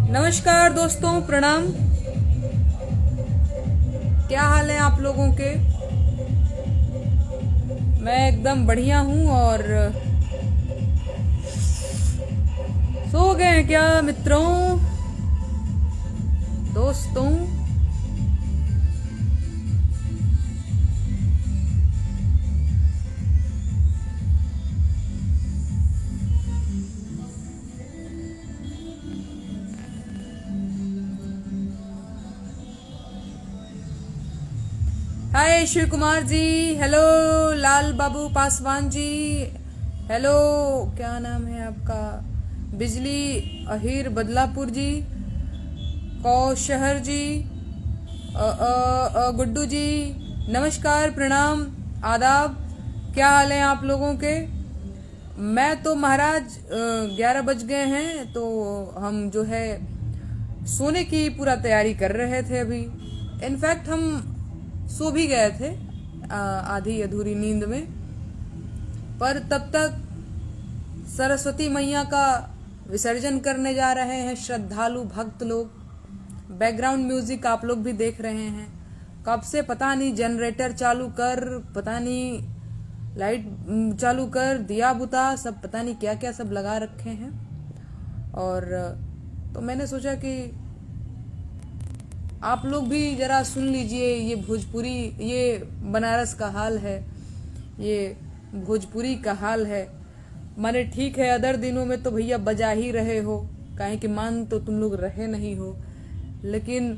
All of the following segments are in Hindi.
नमस्कार दोस्तों, प्रणाम। क्या हाल है आप लोगों के? मैं एकदम बढ़िया हूँ। और सो गए हैं क्या मित्रों, दोस्तों? हाय शिव कुमार जी, हेलो लाल बाबू पासवान जी, हेलो क्या नाम है आपका? बिजली अहिर बदलापुर जी, कौशहर जी, गुड्डू जी, नमस्कार, प्रणाम, आदाब। क्या हाल है आप लोगों के? मैं तो महाराज 11 बज गए हैं, तो हम जो है सोने की पूरा तैयारी कर रहे थे अभी। इनफैक्ट हम सो भी गए थे आधी अधूरी नींद में, पर तब तक सरस्वती मैया का विसर्जन करने जा रहे हैं श्रद्धालु भक्त लोग। बैकग्राउंड म्यूजिक आप लोग भी देख रहे हैं। कब से पता नहीं जनरेटर चालू कर, पता नहीं लाइट चालू कर, दिया बुता, सब पता नहीं क्या क्या सब लगा रखे हैं। और तो मैंने सोचा कि आप लोग भी जरा सुन लीजिए। ये भोजपुरी, ये बनारस का हाल है, ये भोजपुरी का हाल है। माने ठीक है, अदर दिनों में तो भैया बजा ही रहे हो, काहे कि मान तो तुम लोग रहे नहीं हो, लेकिन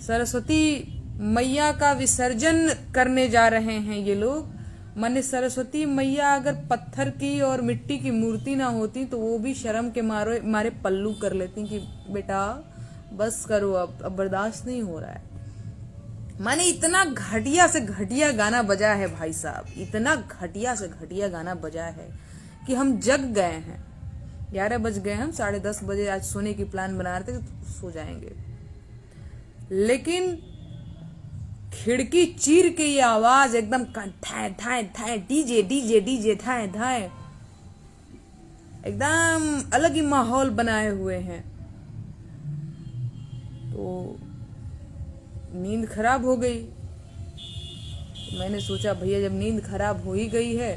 सरस्वती मैया का विसर्जन करने जा रहे हैं ये लोग। माने सरस्वती मैया अगर पत्थर की और मिट्टी की मूर्ति ना होती तो वो भी शर्म के मारे पल्लू कर लेती कि बेटा बस करो, अब बर्दाश्त नहीं हो रहा है। माने इतना घटिया से घटिया गाना बजा है भाई साहब, इतना घटिया से घटिया गाना बजा है कि हम जग गए हैं। 11 बज गए, हम 10:30 बजे आज सोने की प्लान बना रहे थे तो सो जाएंगे, लेकिन खिड़की चीर के ये आवाज एकदम ठाए ठाए ठाए, डीजे डीजे डीजे ठाए ठाए, एकदम अलग ही माहौल बनाए हुए हैं। तो नींद खराब हो गई। तो मैंने सोचा भैया जब नींद खराब हो ही गई है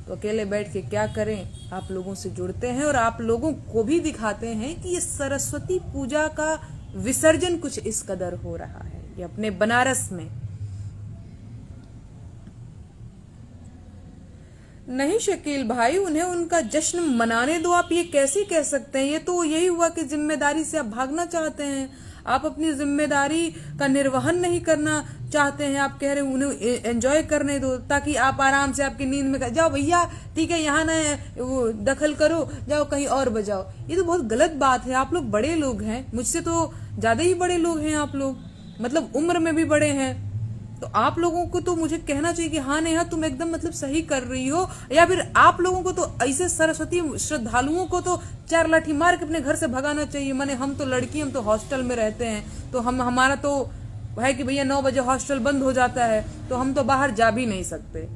तो अकेले बैठ के क्या करें, आप लोगों से जुड़ते हैं और आप लोगों को भी दिखाते हैं कि ये सरस्वती पूजा का विसर्जन कुछ इस कदर हो रहा है ये अपने बनारस में। नहीं शकील भाई, उन्हें उनका जश्न मनाने दो। आप ये कैसे कह सकते हैं? ये तो यही हुआ कि जिम्मेदारी से आप भागना चाहते हैं, आप अपनी जिम्मेदारी का निर्वहन नहीं करना चाहते हैं। आप कह रहे हैं उन्हें एंजॉय करने दो ताकि आप आराम से आपकी नींद में जाओ भैया, ठीक है, यहाँ ना वो दखल करो, जाओ कहीं और बजाओ। ये तो बहुत गलत बात है। आप लोग बड़े लोग हैं, मुझसे तो ज्यादा ही बड़े लोग हैं आप लोग, मतलब उम्र में भी बड़े हैं। तो आप लोगों को तो मुझे कहना चाहिए कि हाँ नेहा तुम एकदम मतलब सही कर रही हो, या फिर आप लोगों को तो ऐसे सरस्वती श्रद्धालुओं को तो 4 लाठी मार के अपने घर से भगाना चाहिए। माने हम तो लड़की, हम तो हॉस्टल में रहते हैं, तो हमारा तो है कि भैया 9 बजे हॉस्टल बंद हो जाता है तो हम तो बाहर जा भी नहीं सकते।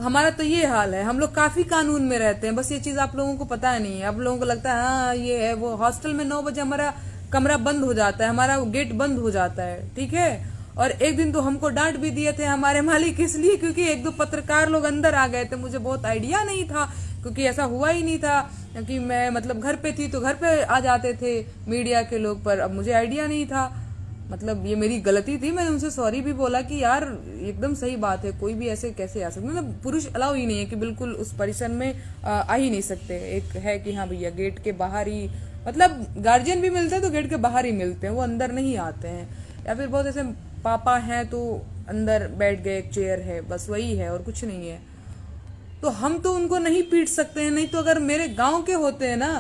हमारा तो ये हाल है। हम लोग काफी कानून में रहते हैं, बस ये चीज आप लोगों को पता नहीं है। आप लोगों को लगता है हाँ ये है वो। हॉस्टल में 9 बजे हमारा कमरा बंद हो जाता है, हमारा गेट बंद हो जाता है, ठीक है। और एक दिन तो हमको डांट भी दिए थे हमारे मालिक, इसलिए क्योंकि 1-2 पत्रकार लोग अंदर आ गए थे। मुझे बहुत आइडिया नहीं था, क्योंकि ऐसा हुआ ही नहीं था कि मैं मतलब घर पे थी तो घर पे आ जाते थे मीडिया के लोग, पर अब मुझे आइडिया नहीं था। मतलब ये मेरी गलती थी। मैंने उनसे सॉरी भी बोला कि यार एकदम सही बात है, कोई भी ऐसे कैसे आ सकते, मतलब पुरुष अलाउ ही नहीं है कि बिल्कुल उस परिसर में आ ही नहीं सकते। एक है कि हाँ भैया गेट के बाहर ही, मतलब गार्जियन भी मिलते हैं तो गेट के बाहर ही मिलते हैं, वो अंदर नहीं आते हैं। या फिर बहुत ऐसे पापा हैं तो अंदर बैठ गए, एक चेयर है, बस वही है और कुछ नहीं है। तो हम तो उनको नहीं पीट सकते हैं। नहीं तो अगर मेरे गांव के होते हैं ना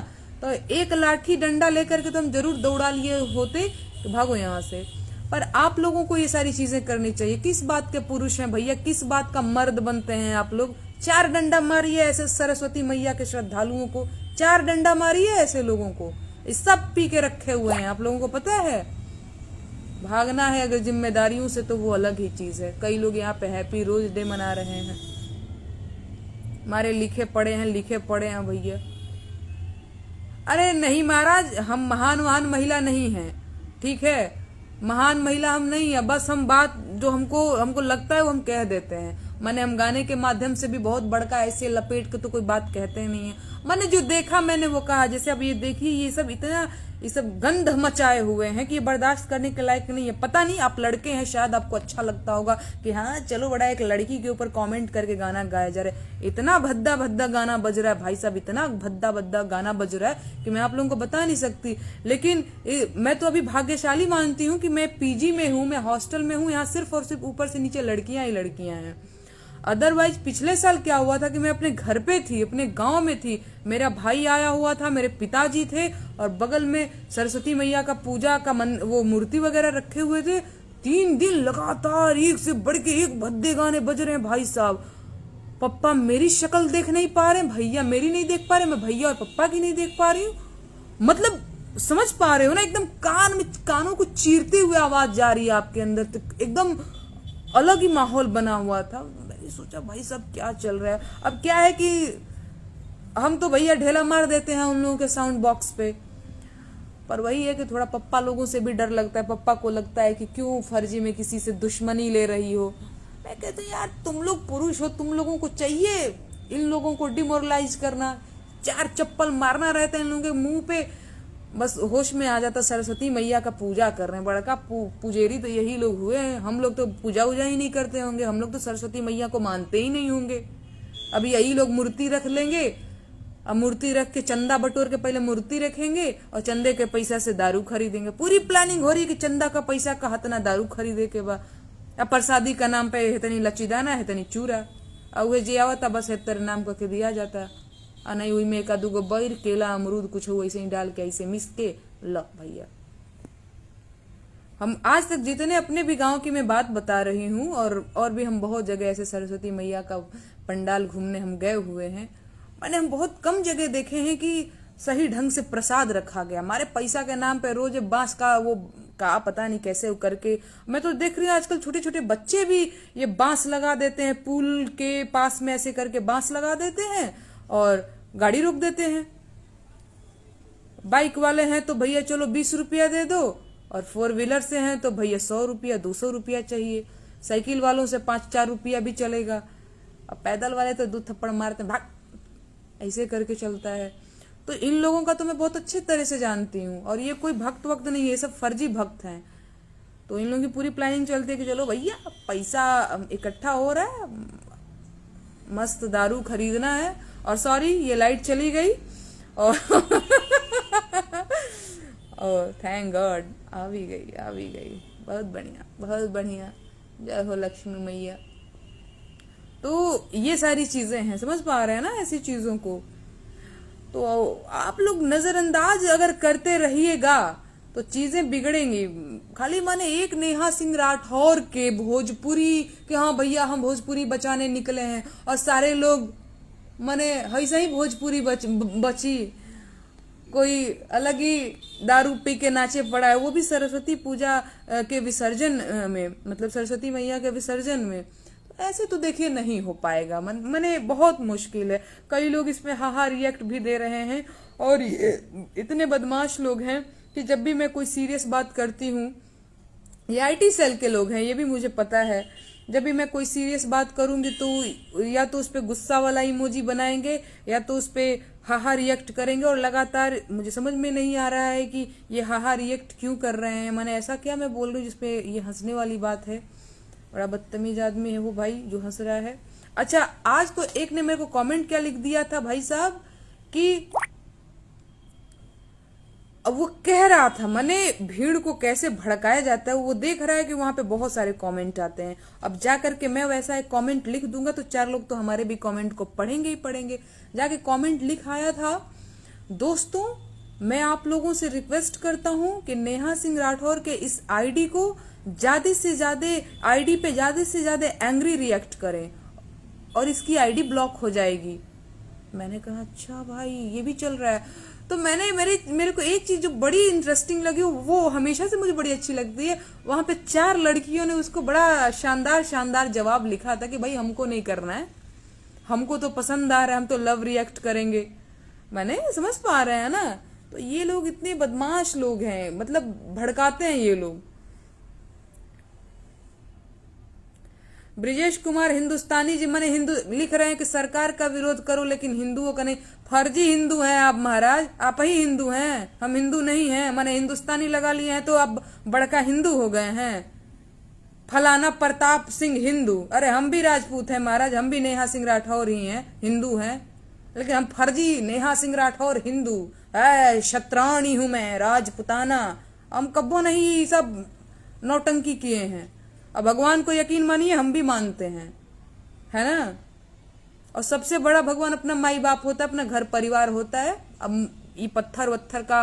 तो एक लाठी डंडा लेकर के तो हम जरूर दौड़ा लिए होते कि भागो यहाँ से। पर आप लोगों को ये सारी चीजें करनी चाहिए। किस बात के पुरुष हैं भैया, किस बात का मर्द बनते हैं आप लोग? 4 डंडा मारिए ऐसे सरस्वती मैया के श्रद्धालुओं को, 4 डंडा मारिए ऐसे लोगों को। सब पी के रखे हुए हैं, आप लोगों को पता है। भागना है अगर जिम्मेदारियों से तो वो अलग ही चीज है। कई लोग यहाँ पे हैप्पी रोज डे मना रहे हैं, हमारे लिखे पड़े हैं भैया। अरे नहीं महाराज, हम महान महान महिला नहीं हैं, ठीक है, महान महिला हम नहीं है, बस हम बात जो हमको हमको लगता है वो हम कह देते हैं। मैंने हम गाने के माध्यम से भी बहुत बड़का ऐसे लपेट के तो कोई बात कहते नहीं है। मैंने जो देखा मैंने वो कहा। जैसे अब ये देखिए, ये सब गंध मचाए हुए हैं कि ये बर्दाश्त करने के लायक नहीं है। पता नहीं, आप लड़के हैं, शायद आपको अच्छा लगता होगा कि हाँ चलो बड़ा एक लड़की के ऊपर कमेंट करके गाना गाया जा रहा है। इतना भद्दा भद्दा गाना बज रहा है भाई साहब, इतना भद्दा भद्दा गाना बज रहा है कि मैं आप लोगों को बता नहीं सकती। लेकिन मैं तो अभी भाग्यशाली मानती हूँ कि मैं पीजी में हूँ, मैं हॉस्टल में हूँ, यहाँ सिर्फ और सिर्फ ऊपर से नीचे लड़कियां ही लड़कियां हैं। अदरवाइज पिछले साल क्या हुआ था कि मैं अपने घर पे थी, अपने गांव में थी, मेरा भाई आया हुआ था, मेरे पिताजी थे और बगल में सरस्वती मैया का पूजा का वो मूर्ति वगैरह रखे हुए थे। 3 दिन लगातार एक से बढ़ के एक भद्दे गाने बज रहे हैं भाई साहब। पप्पा मेरी शक्ल देख नहीं पा रहे, भैया मेरी नहीं देख पा रहे, मैं भैया और पप्पा की नहीं देख पा रही हूँ। मतलब समझ पा रहे हो ना, एकदम कानों को चीरते हुए आवाज जा रही है आपके अंदर, तो एकदम अलग ही माहौल बना हुआ था। मैंने सोचा भाई साहब क्या चल रहा है। अब क्या है कि हम तो भैया ढेला मार देते हैं उन लोगों के साउंड बॉक्स पे, पर वही है कि थोड़ा पप्पा लोगों से भी डर लगता है। पप्पा को लगता है कि क्यों फर्जी में किसी से दुश्मनी ले रही हो। मैं कहती हूँ यार तुम लोग पुरुष हो, तुम लोगों को चाहिए इन लोगों को डिमोरलाइज करना, 4 चप्पल मारना रहता है इन लोगों के मुंह पे। बस होश में आ जाता सरस्वती मैया का पूजा कर रहे हैं, बड़का पुजेरी तो यही लोग हुए हैं। हम लोग तो पूजा उजा ही नहीं करते होंगे, हम लोग तो सरस्वती मैया को मानते ही नहीं होंगे। अब यही लोग मूर्ति रख लेंगे, अब मूर्ति रख के चंदा बटोर के पहले मूर्ति रखेंगे और चंदे के पैसा से दारू खरीदेंगे। पूरी प्लानिंग हो रही है कि चंदा का पैसा का हतना दारू खरीदे के बाद अब प्रसादी का नाम पे हेतनी लचीदाना हेतनी चूरा और वह जे आवता बस हेतर नाम करके दिया जाता। और नहीं हुई में एक दूगो बैर केला अमरूद कुछ हो ऐसे ही डाल के ऐसे मिस के ल भैया। हम आज तक जितने अपने भी गांव की मैं बात बता रही हूँ और भी हम बहुत जगह ऐसे सरस्वती मैया का पंडाल घूमने हम गए हुए हैं। मैंने हम बहुत कम जगह देखे हैं कि सही ढंग से प्रसाद रखा गया। हमारे पैसा के नाम पे रोज बांस का वो का पता नहीं कैसे करके, मैं तो देख रही हूँ आजकल छोटे छोटे बच्चे भी ये बांस लगा देते हैं, पुल के पास में ऐसे करके बांस लगा देते हैं और गाड़ी रोक देते हैं। बाइक वाले हैं तो भैया चलो 20 रुपया दे दो, और 4 व्हीलर से हैं तो भैया 100 रुपया 200 रुपया चाहिए। साइकिल वालों से 5-4 रुपया भी चलेगा। अब पैदल वाले तो 2 थप्पड़ मारते भाग, ऐसे करके चलता है। तो इन लोगों का तो मैं बहुत अच्छे तरह से जानती हूँ, और ये कोई भक्त वक्त नहीं है, ये सब फर्जी भक्त हैं। तो इन लोगों की पूरी प्लानिंग चलती है कि चलो भैया पैसा इकट्ठा हो रहा है, मस्त दारू खरीदना है। और सॉरी ये लाइट चली गई और और थैंक गॉड आ भी गई। बहुत बढ़िया। जय हो लक्ष्मी मैया। तो ये सारी चीजें हैं, समझ पा रहे हैं ना ऐसी चीजों को। तो आप लोग नजरअंदाज अगर करते रहिएगा तो चीजें बिगड़ेंगी। खाली माने एक नेहा सिंह राठौर के भोजपुरी कि हाँ भैया हम भोजपुरी बचाने निकले हैं, और सारे लोग माने ऐसा ही भोजपुरी बची, कोई अलग ही दारू पी के नाचे पड़ा है, वो भी सरस्वती पूजा के विसर्जन में, मतलब सरस्वती मैया के विसर्जन में। ऐसे तो देखिए नहीं हो पाएगा, मने बहुत मुश्किल है। कई लोग इसमें हाहा रिएक्ट भी दे रहे हैं, और ये इतने बदमाश लोग हैं कि जब भी मैं कोई सीरियस बात करती हूँ, ये आईटी सेल के लोग हैं, ये भी मुझे पता है। जब भी मैं कोई सीरियस बात करूंगी तो या तो उस पे गुस्सा वाला इमोजी बनाएंगे या तो उस पे हाहा रिएक्ट करेंगे, और लगातार मुझे समझ में नहीं आ रहा है कि ये हाहा रिएक्ट क्यों कर रहे हैं। मैंने ऐसा क्या मैं बोल रही हूँ जिसपे ये हंसने वाली बात है। बड़ा बदतमीज आदमी है वो भाई जो हंस रहा है। अच्छा, आज तो एक ने मेरे को कमेंट क्या लिख दिया था भाई साहब कि अब वो कह रहा था, मैंने भीड़ को कैसे भड़काया जाता है, वो देख रहा है कि वहां पे बहुत सारे कमेंट आते हैं। अब जा करके मैं वैसा एक कमेंट लिख दूंगा तो 4 लोग तो हमारे भी कमेंट को पढ़ेंगे ही पढ़ेंगे। जाके कमेंट लिख आया था, दोस्तों मैं आप लोगों से रिक्वेस्ट करता हूं कि नेहा सिंह राठौर के इस आईडी को ज्यादा से ज्यादा एंग्री रिएक्ट करें और इसकी आईडी ब्लॉक हो जाएगी। मैंने कहा अच्छा भाई ये भी चल रहा है। तो मेरे को एक चीज जो बड़ी इंटरेस्टिंग लगी, वो हमेशा से मुझे बड़ी अच्छी लगती है, वहां पे 4 लड़कियों ने उसको बड़ा शानदार जवाब लिखा था कि भाई हमको नहीं करना है, हमको तो पसंद आ रहा है, हम तो लव रिएक्ट करेंगे। मैंने समझ पा रहे हैं ना तो ये लोग इतने बदमाश लोग हैं, मतलब भड़काते हैं ये लोग। ब्रिजेश कुमार हिंदुस्तानी जी, मैंने हिंदू लिख रहे हैं कि सरकार का विरोध करो लेकिन हिंदुओं का नहीं। फर्जी हिंदू हैं आप महाराज, आप ही हिंदू हैं, हम हिंदू नहीं हैं। मैंने हिंदुस्तानी लगा लिए हैं तो आप बड़का हिंदू हो गए हैं। फलाना प्रताप सिंह हिंदू, अरे हम भी राजपूत हैं महाराज, हम भी नेहा सिंह राठौर ही हैं, हिंदू हैं, लेकिन हम फर्जी नेहा सिंह राठौर हिंदू है, क्षत्राणी हूं मैं, राजपुताना। हम कब्बो नहीं सब नौटंकी किए हैं। अब भगवान को यकीन मानिए, हम भी मानते हैं, है ना। और सबसे बड़ा भगवान अपना माई बाप होता है, अपना घर परिवार होता है। अब ये पत्थर वत्थर का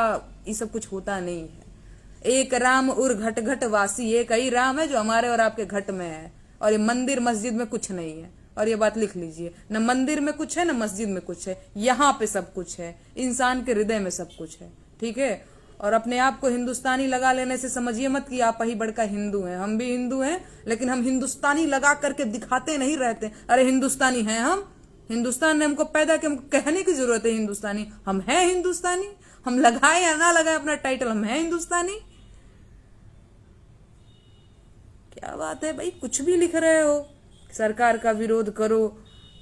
ये सब कुछ होता नहीं है। एक राम उर घट घट वासी, एक ही राम है जो हमारे और आपके घट में है, और ये मंदिर मस्जिद में कुछ नहीं है। और ये बात लिख लीजिए, न मंदिर में कुछ है न मस्जिद में कुछ है, यहाँ पे सब कुछ है, इंसान के हृदय में सब कुछ है, ठीक है। और अपने आप को हिंदुस्तानी लगा लेने से समझिए मत कि आप ही बड़का हिंदू हैं। हम भी हिंदू हैं, लेकिन हम हिंदुस्तानी लगा करके दिखाते नहीं रहते। अरे हिंदुस्तानी हैं हम, हिंदुस्तान ने हमको पैदा किया, हमको कहने की जरूरत है हिंदुस्तानी, हम हैं हिंदुस्तानी। हम लगाए या ना लगाए अपना टाइटल, हम हैं हिंदुस्तानी। क्या बात है भाई, कुछ भी लिख रहे हो, सरकार का विरोध करो,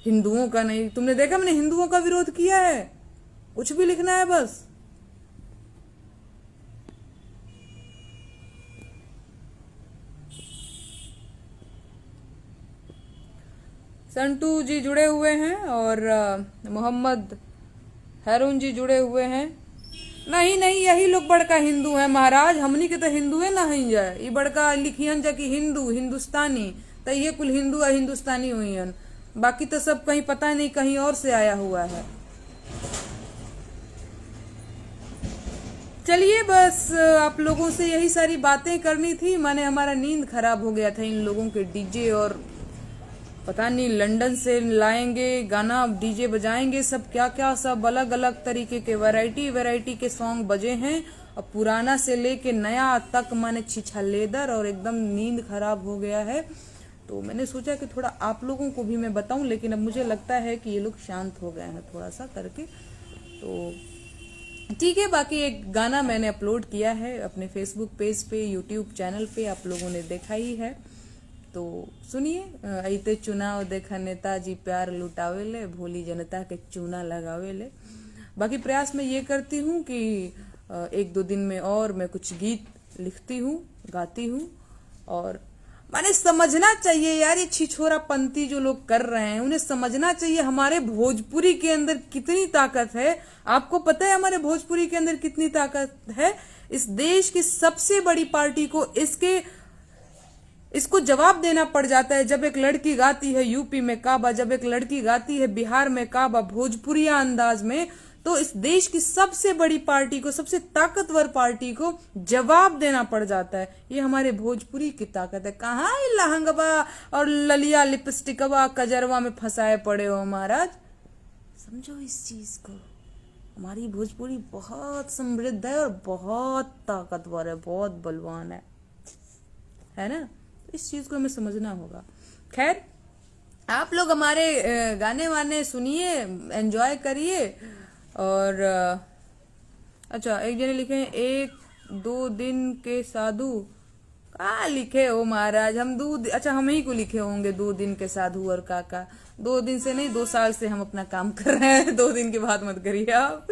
हिंदुओं का नहीं। तुमने देखा मैंने हिंदुओं का विरोध किया है? कुछ भी लिखना है बस। संटू जी जुड़े हुए हैं और मोहम्मद हैरून जी जुड़े हुए हैं। नहीं नहीं, यही लोग बड़का हिंदू है महाराज, हमनी के तो हिंदू है ना ही जाए। ये बड़का लिखियन जा कि हिंदू हिंदुस्तानी, तो ये कुल हिंदू और हिंदुस्तानी हुई हैं। बाकी तो सब कहीं पता नहीं कहीं और से आया हुआ है। चलिए बस आप लोगों से यही सारी बातें करनी थी। माने हमारा नींद खराब हो गया था इन लोगों के डीजे, और पता नहीं लंदन से लाएंगे गाना, डीजे बजाएंगे, सब क्या क्या, सब अलग अलग तरीके के वैरायटी के सॉन्ग बजे हैं, और पुराना से लेके नया तक माने छिछलेदर, और एकदम नींद खराब हो गया है। तो मैंने सोचा कि थोड़ा आप लोगों को भी मैं बताऊं, लेकिन अब मुझे लगता है कि ये लोग शांत हो गए हैं थोड़ा सा करके, तो ठीक है। बाकी एक गाना मैंने अपलोड किया है अपने फेसबुक पेज पे, यूट्यूब चैनल पे, आप लोगों ने देखा ही है, तो सुनिए। अइते चुनाव देखा नेताजी प्यार लुटावेले, भोली जनता के चूना लगावेले। बाकी प्रयास मैं ये करती हूँ कि एक दो दिन में और मैं कुछ गीत लिखती हूँ, गाती हूँ। और माने समझना चाहिए यार, ये छिछोरा पंथी जो लोग कर रहे हैं उन्हें समझना चाहिए हमारे भोजपुरी के अंदर कितनी ताकत है। आपको पता है हमारे भोजपुरी के अंदर कितनी ताकत है? इस देश की सबसे बड़ी पार्टी को इसको जवाब देना पड़ जाता है। जब एक लड़की गाती है यूपी में काबा, जब एक लड़की गाती है बिहार में काबा, भोजपुरिया अंदाज में, तो इस देश की सबसे बड़ी पार्टी को, सबसे ताकतवर पार्टी को जवाब देना पड़ जाता है। ये हमारे भोजपुरी की ताकत है। कहाँ लहंगवा और ललिया लिपस्टिकवा कजरवा में फंसाए पड़े हो महाराज, समझो इस चीज को। हमारी भोजपुरी बहुत समृद्ध है और बहुत ताकतवर है, बहुत बलवान है ना। इस चीज को हमें समझना होगा। खैर, आप लोग हमारे गाने वाने सुनिए, एंजॉय करिए। और अच्छा, एक जने लिखे हैं 1-2 दिन के साधु। कहा लिखे हो महाराज, हम अच्छा हम ही को लिखे होंगे 2 दिन के साधु और काका। 2 दिन से नहीं, 2 साल से हम अपना काम कर रहे हैं, 2 दिन की बात मत करिए आप।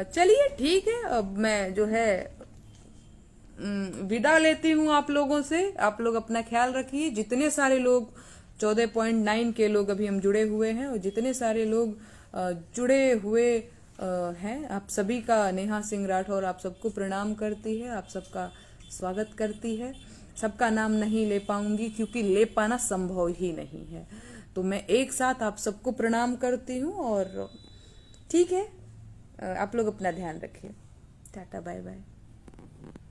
चलिए ठीक है, अब मैं जो है विदा लेती हूँ आप लोगों से। आप लोग अपना ख्याल रखिए। जितने सारे लोग 14.9 के लोग अभी हम जुड़े हुए हैं, और जितने सारे लोग जुड़े हुए हैं, आप सभी का नेहा सिंह राठौर आप सबको प्रणाम करती है, आप सबका स्वागत करती है। सबका नाम नहीं ले पाऊंगी क्योंकि ले पाना संभव ही नहीं है, तो मैं एक साथ आप सबको प्रणाम करती हूँ। और ठीक है, आप लोग अपना ध्यान रखिए। Tata bye bye.